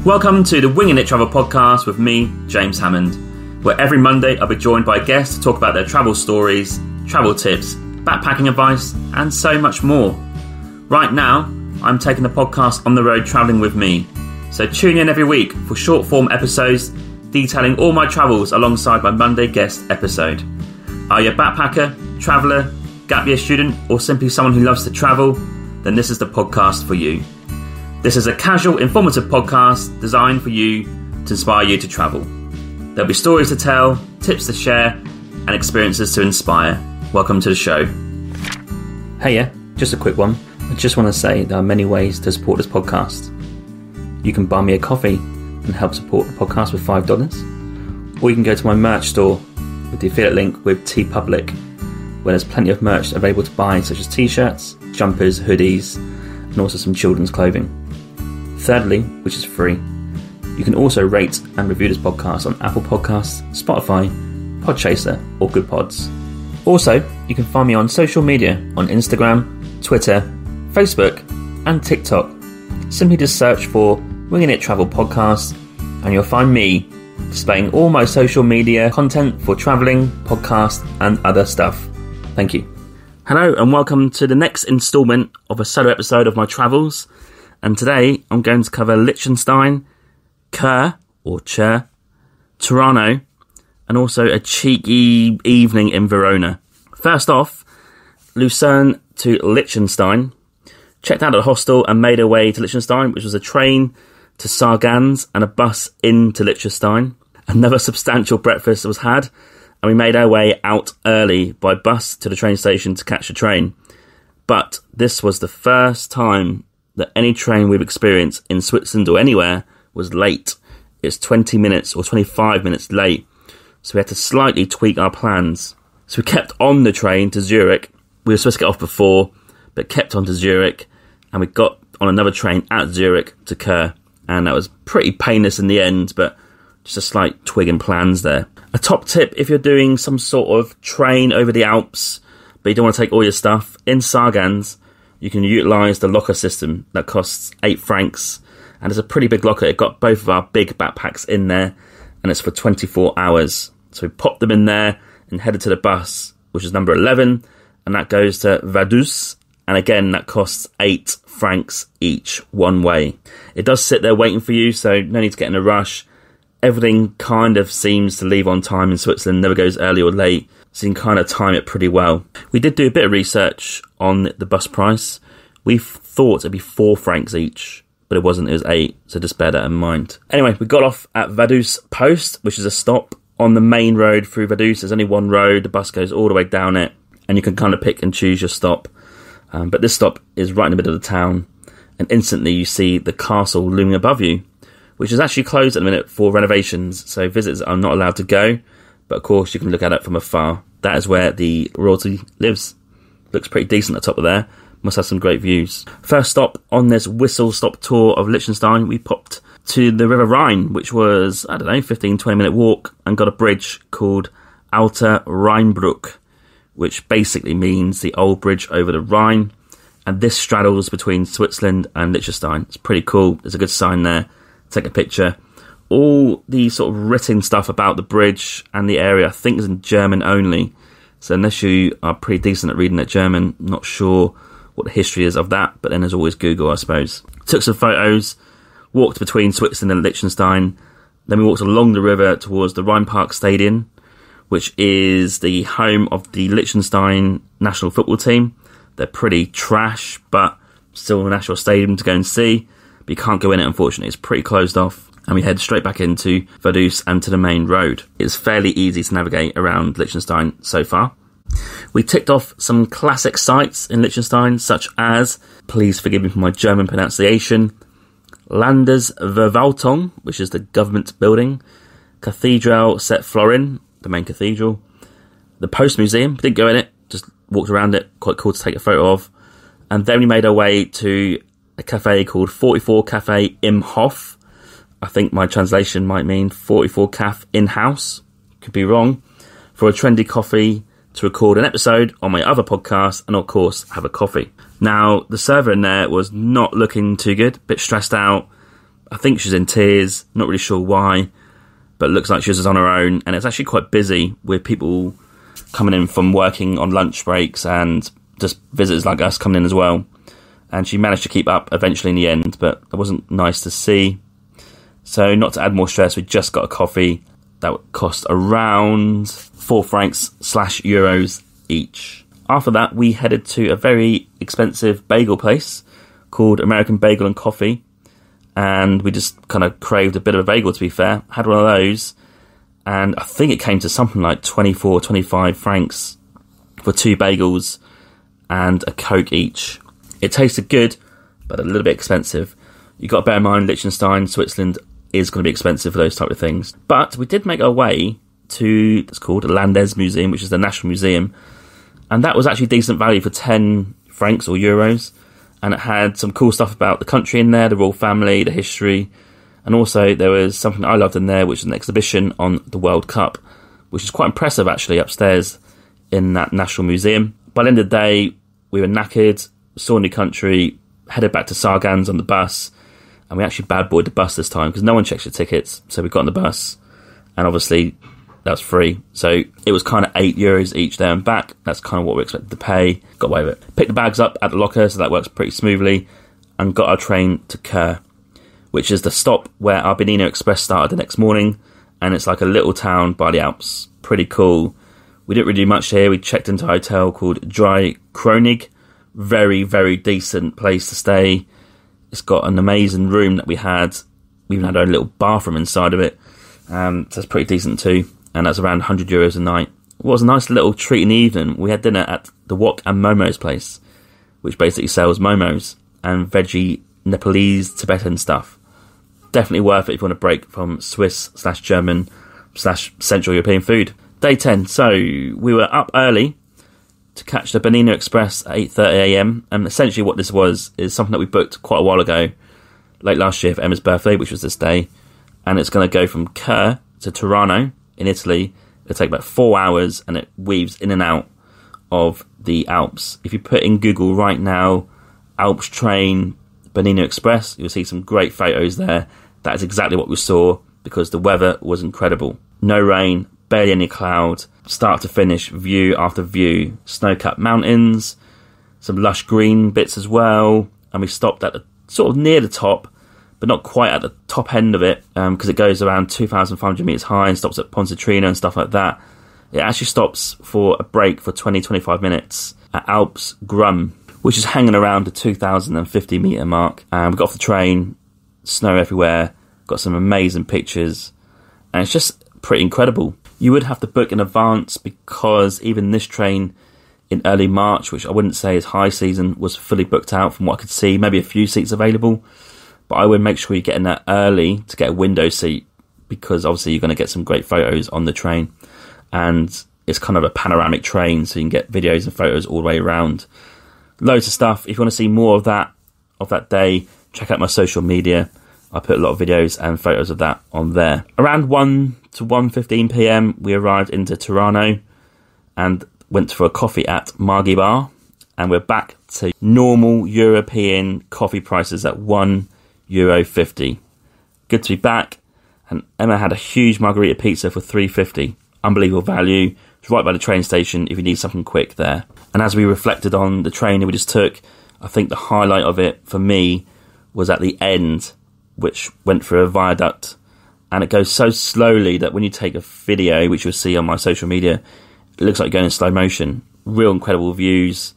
Welcome to the Winging It Travel podcast with me, James Hammond, where every Monday I'll be joined by guests to talk about their travel stories, travel tips, backpacking advice, and so much more. Right now, I'm taking the podcast on the road travelling with me, so tune in every week for short form episodes detailing all my travels alongside my Monday guest episode. Are you a backpacker, traveller, gap year student, or simply someone who loves to travel? Then this is the podcast for you. This is a casual, informative podcast designed for you to inspire you to travel. There'll be stories to tell, tips to share, and experiences to inspire. Welcome to the show. Hey, just a quick one. I just want to say there are many ways to support this podcast. You can buy me a coffee and help support the podcast with $5, or you can go to my merch store with the affiliate link with TeePublic, where there's plenty of merch available to buy, such as t-shirts, jumpers, hoodies, and also some children's clothing. Thirdly, which is free, you can also rate and review this podcast on Apple Podcasts, Spotify, Podchaser, or Good Pods. Also, you can find me on social media on Instagram, Twitter, Facebook, and TikTok. Simply just search for Winging It Travel Podcast, and you'll find me displaying all my social media content for travelling, podcasts, and other stuff. Thank you. Hello, and welcome to the next instalment of a solo episode of my travels. And today I'm going to cover Liechtenstein, Chur, Tirano, and also a cheeky evening in Verona. First off, Luzern to Liechtenstein. Checked out at a hostel and made our way to Liechtenstein, which was a train to Sargans and a bus into Liechtenstein. Another substantial breakfast was had, and we made our way out early by bus to the train station to catch the train. But this was the first time that any train we've experienced in Switzerland or anywhere was late. It's 20 minutes or 25 minutes late. So we had to slightly tweak our plans. So we kept on the train to Zurich. We were supposed to get off before, but kept on to Zurich. And we got on another train at Zurich to Chur. And that was pretty painless in the end, but just a slight twig in plans there. A top tip if you're doing some sort of train over the Alps, but you don't want to take all your stuff, in Sargans, you can utilise the locker system that costs 8 francs, and it's a pretty big locker. It got both of our big backpacks in there, and it's for 24 hours. So we popped them in there and headed to the bus, which is number 11, and that goes to Vaduz, and again that costs 8 francs each, one way. It does sit there waiting for you, so no need to get in a rush. Everything kind of seems to leave on time in Switzerland, never goes early or late, so you can kind of time it pretty well. We did do a bit of research on the bus price. We thought it'd be 4 francs each, but it wasn't, it was 8, so just bear that in mind. Anyway, we got off at Vaduz Post, which is a stop on the main road through Vaduz. There's only one road, the bus goes all the way down it, and you can kind of pick and choose your stop. But this stop is right in the middle of the town, and instantly you see the castle looming above you, which is actually closed at the minute for renovations, so visitors are not allowed to go, but of course you can look at it from afar. That is where the royalty lives. Looks pretty decent at the top of there. Must have some great views. First stop on this whistle-stop tour of Liechtenstein, we popped to the River Rhine, which was, 15-20 minute walk, and got a bridge called Alte Rheinbrücke, which basically means the old bridge over the Rhine, and this straddles between Switzerland and Liechtenstein. It's pretty cool. There's a good sign there. Take a picture. All the sort of written stuff about the bridge and the area I think is in German only, so unless you are pretty decent at reading that German, not sure what the history is of that, but then there's always Google, I suppose. Took some photos, walked between Switzerland and Liechtenstein, then we walked along the river towards the Rheinpark Stadium, which is the home of the Liechtenstein national football team. They're pretty trash, but still a national stadium to go and see. But you can't go in it, unfortunately. It's pretty closed off. And we head straight back into Vaduz and to the main road. It's fairly easy to navigate around Liechtenstein so far. We ticked off some classic sites in Liechtenstein, such as, please forgive me for my German pronunciation, Landesverwaltung, which is the government building, Cathedral St. Florin, the main cathedral, the Post Museum, didn't go in it, just walked around it, quite cool to take a photo of, and then we made our way to a cafe called 44 Cafe im Hof. I think my translation might mean 44 Caf in-house, could be wrong, for a trendy coffee to record an episode on my other podcast and of course have a coffee. Now the server in there was not looking too good, a bit stressed out, I think she's in tears, not really sure why, but it looks like she was on her own, and it's actually quite busy with people coming in from working on lunch breaks and just visitors like us coming in as well. And she managed to keep up eventually in the end, but it wasn't nice to see. So not to add more stress, we just got a coffee that would cost around 4 francs / euros each. After that, we headed to a very expensive bagel place called American Bagel and Coffee, and we just kind of craved a bit of a bagel, to be fair. Had one of those, and I think it came to something like 24, 25 francs for 2 bagels and a Coke each. It tasted good, but a little bit expensive. You've got to bear in mind, Liechtenstein, Switzerland is going to be expensive for those type of things. But we did make our way to, it's called the Landes Museum, which is the National Museum, and that was actually decent value for 10 francs or euros, and it had some cool stuff about the country in there, the royal family, the history, and also there was something I loved in there, which was an exhibition on the World Cup, which is quite impressive actually, upstairs in that National Museum. By the end of the day, we were knackered, saw a new country, headed back to Sargans on the bus, and we actually bad boyed the bus this time because no one checks your tickets, so we got on the bus, and obviously that was free, so it was kind of €8 each there and back. That's kind of what we expected to pay. Got away with it. Picked the bags up at the locker, so that works pretty smoothly, and got our train to Chur, which is the stop where our Bernina Express started the next morning, and it's like a little town by the Alps. Pretty cool. We didn't really do much here. We checked into a hotel called Dry Kronig. Very, very decent place to stay. It's got an amazing room that we had. We even had our own little bathroom inside of it. So it's pretty decent too. And that's around €100 a night. It was a nice little treat in the evening. We had dinner at the Wok and Momo's place, which basically sells momos and veggie Nepalese Tibetan stuff. Definitely worth it if you want a break from Swiss / German / Central European food. Day 10. So we were up early to catch the Bernina Express at 8:30am, and essentially what this was is something that we booked quite a while ago, late last year for Emma's birthday, which was this day, and it's going to go from Chur to Tirano in Italy. It'll take about 4 hours, and it weaves in and out of the Alps. If you put in Google right now, Alps train Bernina Express, you'll see some great photos there. That is exactly what we saw, because the weather was incredible. No rain, barely any cloud, start to finish, view after view, snow-capped mountains, some lush green bits as well, and we stopped at the sort of near the top, but not quite at the top end of it, because it goes around 2,500 metres high and stops at Ponte Trino and stuff like that. It actually stops for a break for 20-25 minutes at Alps Grum, which is hanging around the 2,050 metre mark. And we got off the train, snow everywhere, got some amazing pictures, and it's just pretty incredible. You would have to book in advance, because even this train in early March, which I wouldn't say is high season, was fully booked out from what I could see. Maybe a few seats available, but I would make sure you get in there early to get a window seat, because obviously you're going to get some great photos on the train, and it's kind of a panoramic train, so you can get videos and photos all the way around. Loads of stuff. If you want to see more of that day, check out my social media. I put a lot of videos and photos of that on there. Around 1 to 1:15pm, we arrived into Tirano and went for a coffee at Margi Bar, and we're back to normal European coffee prices at €1.50. Good to be back. And Emma had a huge margarita pizza for $3.50. Unbelievable value. It's right by the train station if you need something quick there. And as we reflected on the train that we just took, I think the highlight of it for me was at the end, which went through a viaduct, and it goes so slowly that when you take a video, which you'll see on my social media, it looks like you're going in slow motion. Real incredible views,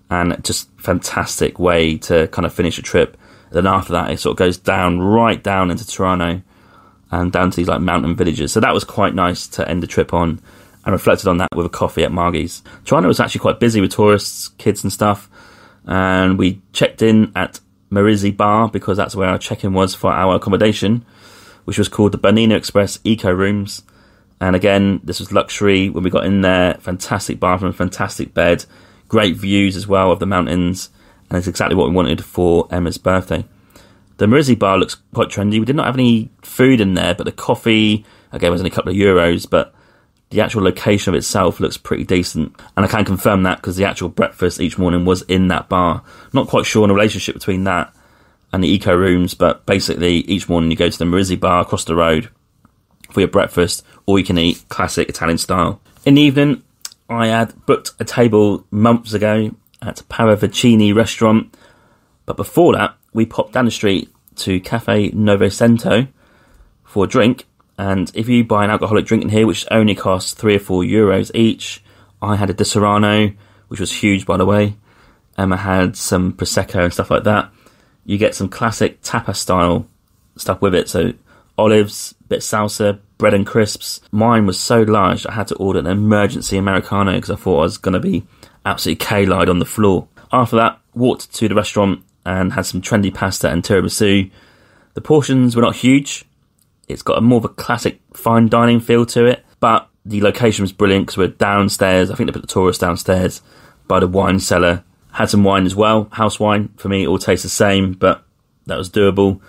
and just fantastic way to kind of finish a trip. And then after that, it sort of goes down, right down into Tirano and down to these like mountain villages. So that was quite nice to end the trip on, and reflected on that with a coffee at Margi's. Tirano was actually quite busy with tourists, kids and stuff, and we checked in at Marizzi Bar, because that's where our check-in was for our accommodation, which was called the Bernina Express Eco Rooms. And again, this was luxury when we got in there. Fantastic bathroom, fantastic bed, great views as well of the mountains, and it's exactly what we wanted for Emma's birthday. The Marizzi Bar looks quite trendy. We did not have any food in there, but the coffee, again, was only a couple of euros, but the actual location of itself looks pretty decent. And I can confirm that because the actual breakfast each morning was in that bar. Not quite sure on the relationship between that and the eco rooms, but basically each morning you go to the Marizzi bar across the road for your breakfast, all you can eat, classic Italian style. In the evening, I had booked a table months ago at Paravicini restaurant, but before that we popped down the street to Cafe Novecento for a drink, and if you buy an alcoholic drink in here, which only costs €3 or €4 each, I had a Tirano, which was huge by the way. I had some Prosecco and stuff like that. You get some classic tapas style stuff with it, so olives, bit of salsa, bread and crisps. Mine was so large I had to order an emergency Americano because I thought I was going to be absolutely K-lied on the floor. After that, walked to the restaurant and had some trendy pasta and tiramisu. The portions were not huge. It's got a more of a classic fine dining feel to it, but the location was brilliant because we're downstairs. I think they put the tourists downstairs by the wine cellar. Had some wine as well, house wine. For me, it all tastes the same, but that was doable.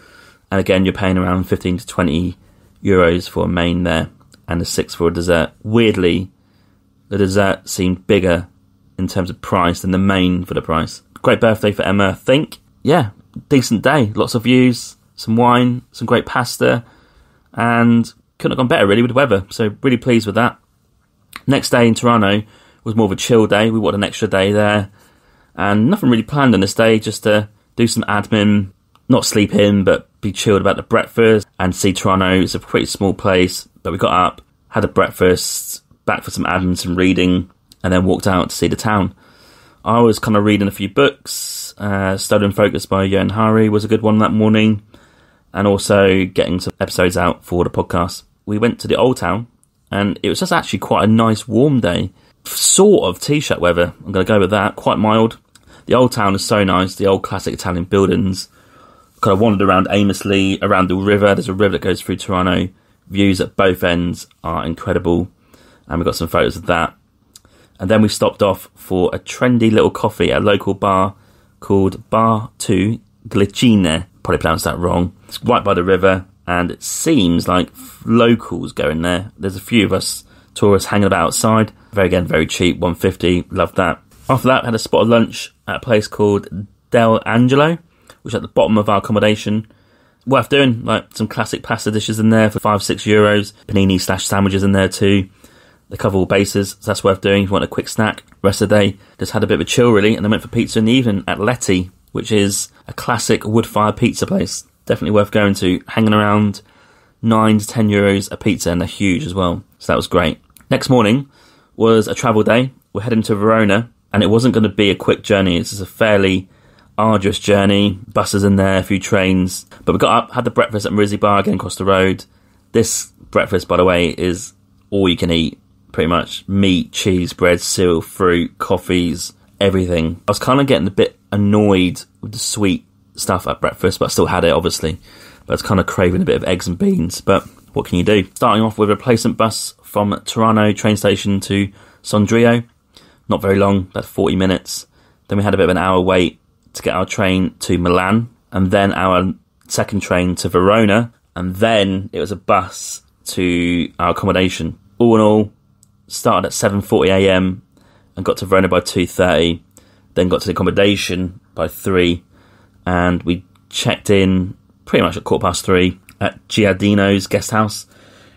And again, you're paying around 15 to 20 euros for a main there, and a 6 for a dessert. Weirdly, the dessert seemed bigger in terms of price than the main for the price. Great birthday for Emma, I think. Yeah, decent day. Lots of views, some wine, some great pasta, and couldn't have gone better really with the weather. So really pleased with that. Next day in Tirano was more of a chill day. We wanted an extra day there. And nothing really planned on this day, just to do some admin, not sleep in, but be chilled about the breakfast and see Tirano. It's a pretty small place, but we got up, had a breakfast, back for some admin, some reading, and then walked out to see the town. I was kind of reading a few books. Stolen Focus by Johan Hari was a good one that morning, and also getting some episodes out for the podcast. We went to the Old Town, and it was just actually quite a nice warm day. Sort of t-shirt weather, I'm going to go with that, quite mild. The Old Town is so nice, the old classic Italian buildings. Kind of wandered around aimlessly around the river. There's a river that goes through Tirano. Views at both ends are incredible, and we got some photos of that. And then we stopped off for a trendy little coffee at a local bar called Bar 2 Glicine. Probably pronounced that wrong. It's right by the river, and it seems like locals go in there. There's a few of us tourists hanging about outside. Very cheap, $1.50. Loved that. After that, had a spot of lunch at a place called Del Angelo, which is at the bottom of our accommodation. Worth doing, like some classic pasta dishes in there for €5-6. Panini / sandwiches in there too. They cover all bases, so that's worth doing if you want a quick snack. Rest of the day, just had a bit of a chill really, and then went for pizza in the evening at Leti, which is a classic wood-fired pizza place. Definitely worth going to. Hanging around €9 to €10 a pizza, and they're huge as well. So that was great. Next morning was a travel day. We're heading to Verona, and it wasn't going to be a quick journey. This is a fairly arduous journey. Buses in there, a few trains. But we got up, had the breakfast at Marizzi Bar again across the road. This breakfast, by the way, is all you can eat, pretty much. Meat, cheese, bread, cereal, fruit, coffees, everything. I was kind of getting a bit annoyed with the sweet stuff at breakfast, but I still had it, obviously. But I was kind of craving a bit of eggs and beans. But what can you do? Starting off with a replacement bus from Tirano train station to Sondrio. Not very long, about 40 minutes. Then we had a bit of an hour wait to get our train to Milan, and then our second train to Verona, and then it was a bus to our accommodation. All in all, started at 7:40am and got to Verona by 2:30, then got to the accommodation by 3, and we checked in pretty much at €3:15 at Giardino's guest house,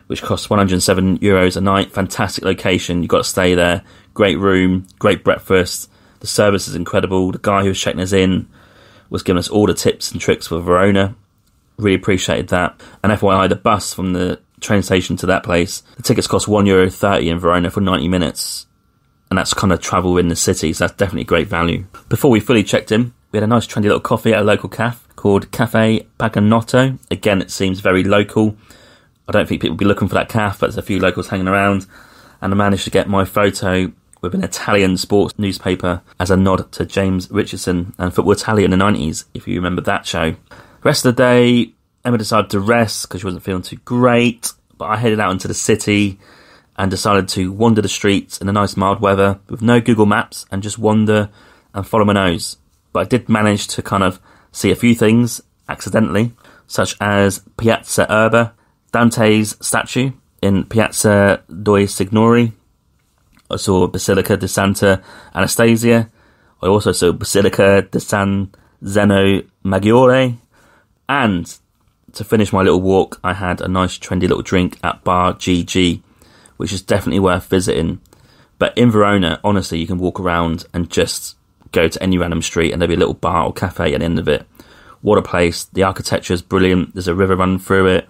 which costs €107 a night. Fantastic location, you've got to stay there. Great room, great breakfast. The service is incredible. The guy who was checking us in was giving us all the tips and tricks for Verona. Really appreciated that. And FYI, the bus from the train station to that place, the tickets cost €1.30 in Verona for 90 minutes. And that's kind of travel in the city, so that's definitely great value. Before we fully checked in, we had a nice trendy little coffee at a local cafe called Cafe Paganotto. Again, it seems very local. I don't think people will be looking for that cafe, but there's a few locals hanging around. And I managed to get my photo with an Italian sports newspaper as a nod to James Richardson and Football Italia in the 90s, if you remember that show. Rest of the day, Emma decided to rest because she wasn't feeling too great, but I headed out into the city and decided to wander the streets in the nice mild weather with no Google Maps and just wander and follow my nose. But I did manage to kind of see a few things accidentally, such as Piazza Erba, Dante's statue in Piazza dei Signori. I saw Basilica di Santa Anastasia. I also saw Basilica di San Zeno Maggiore. And to finish my little walk, I had a nice trendy little drink at Bar GG, which is definitely worth visiting. But in Verona, honestly, you can walk around and just go to any random street and there'll be a little bar or cafe at the end of it. What a place. The architecture is brilliant. There's a river running through it.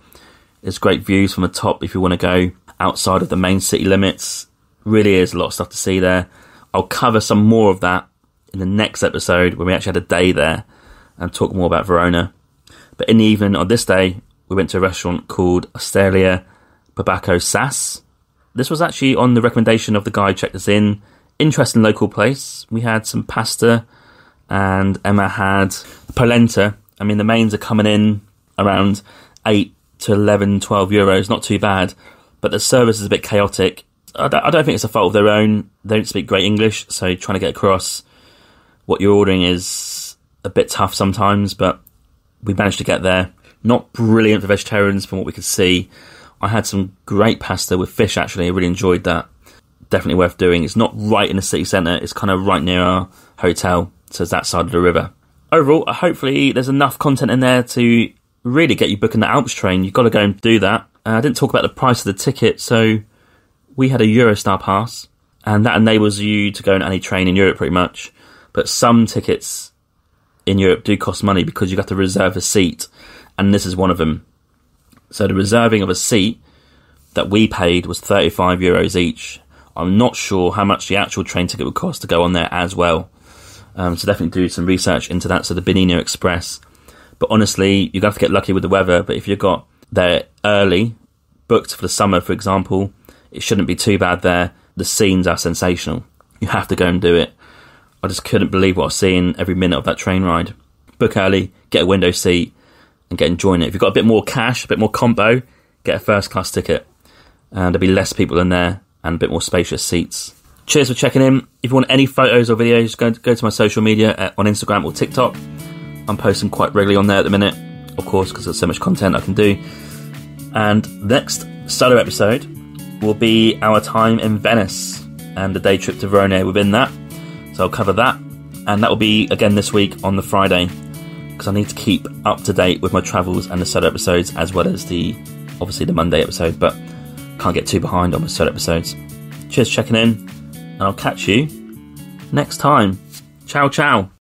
There's great views from the top if you want to go outside of the main city limits. Really is a lot of stuff to see there. I'll cover some more of that in the next episode when we actually had a day there and talk more about Verona. But in the evening on this day, we went to a restaurant called Osteria Babacco Sass. This was actually on the recommendation of the guy who checked us in. Interesting local place. We had some pasta and Emma had polenta. I mean, the mains are coming in around 8 to 11, 12 euros. Not too bad. But the service is a bit chaotic. I don't think it's a fault of their own. They don't speak great English, so trying to get across what you're ordering is a bit tough sometimes, but we managed to get there. Not brilliant for vegetarians from what we could see. I had some great pasta with fish, actually. I really enjoyed that. Definitely worth doing. It's not right in the city centre. It's kind of right near our hotel, so it's that side of the river. Overall, hopefully there's enough content in there to really get you booking the Alps train. You've got to go and do that. I didn't talk about the price of the ticket, so we had a Eurostar pass, and that enables you to go on any train in Europe pretty much. But some tickets in Europe do cost money because you have to reserve a seat, and this is one of them. So the reserving of a seat that we paid was 35 euros each. I'm not sure how much the actual train ticket would cost to go on there as well. So definitely do some research into that. So the Bernina Express. But honestly, you're going to have to get lucky with the weather. But if you got there early, booked for the summer, for example, it shouldn't be too bad there. The scenes are sensational. You have to go and do it. I just couldn't believe what I was seeing every minute of that train ride. Book early, get a window seat, and get enjoying it. If you've got a bit more cash, a bit more combo, get a first class ticket. And there'll be less people in there and a bit more spacious seats. Cheers for checking in. If you want any photos or videos, go to my social media on Instagram or TikTok. I'm posting quite regularly on there at the minute, of course, because there's so much content I can do. And next solo episode will be our time in Venice and the day trip to Verona within that. So I'll cover that. And that will be again this week on the Friday, because I need to keep up to date with my travels and the solo episodes, as well as obviously the Monday episode, but can't get too behind on my solo episodes. Cheers for checking in, and I'll catch you next time. Ciao, ciao.